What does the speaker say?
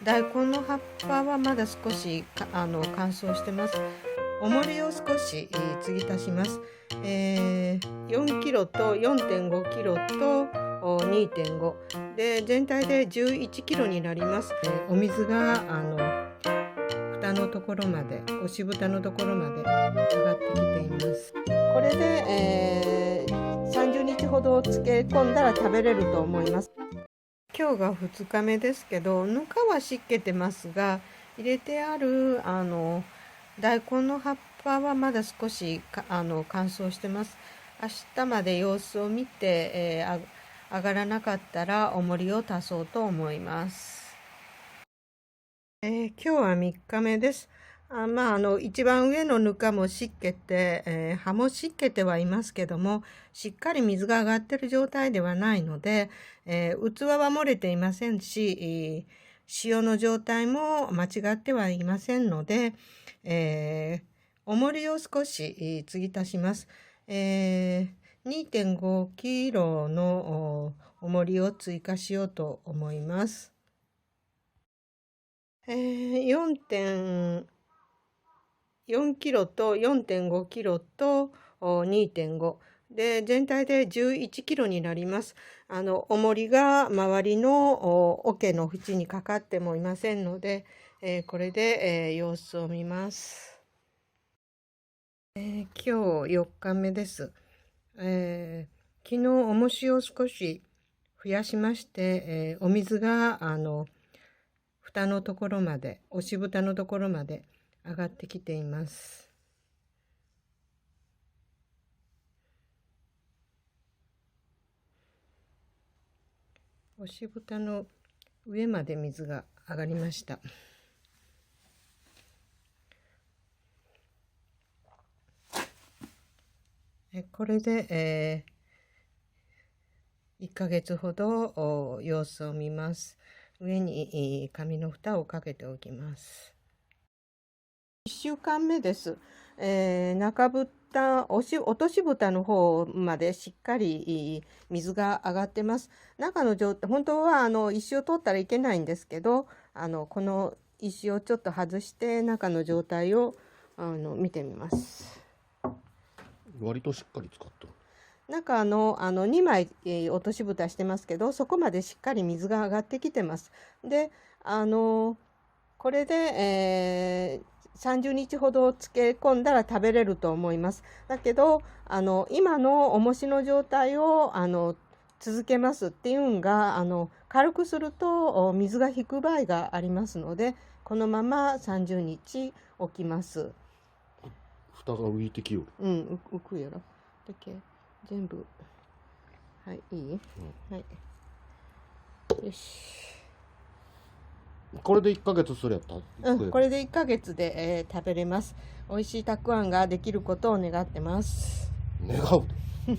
大根の葉っぱはまだ少し乾燥してます。重りを少し、継ぎ足します。4キロと 4.5 キロと2.5 で全体で11キロになります。お水が蓋のところまで、押し蓋のところまで上がってきています。これで、30日ほど漬け込んだら食べれると思います。今日が2日目ですけど、ぬかは湿気てますが、入れてある大根の葉っぱはまだ少し乾燥してます。明日まで様子を見て、上がらなかったら重りを足そうと思います。今日は3日目です。一番上のぬかも湿気て、葉も湿気てはいますけども、しっかり水が上がってる状態ではないので、器は漏れていませんし、塩の状態も間違ってはいませんので、重りを少し継ぎ足します。2.5 キロの重りを追加しようと思います。4.4 キロと 4.5 キロと2.5 で全体で11キロになります。重りが周りの桶の縁にかかってもいませんので、これで、様子を見ます。今日4日目です。昨日重しを少し増やしまして、お水が蓋のところまで、押し蓋のところまで上がってきています。押し蓋の上まで水が上がりました。これで、1ヶ月ほど様子を見ます。上に紙の蓋をかけておきます。1週間目です。中蓋、落とし蓋の方までしっかり水が上がってます。中の状態、本当は石を取ったらいけないんですけど、この石をちょっと外して中の状態を見てみます。割としっかり使った。中2枚、落とし蓋してますけど、そこまでしっかり水が上がってきてます。で、これで、30日ほど漬け込んだら食べれると思います。だけど、今の重しの状態を続けますっていうのが、軽くすると水が引く場合がありますので、このまま30日置きます。蓋が浮いてきよる。浮くやろ。だけ全部。はい、いい、はい。よし。これで1ヶ月するやった？これで1ヶ月で、食べれます。美味しいたくあんができることを願ってます。願うで。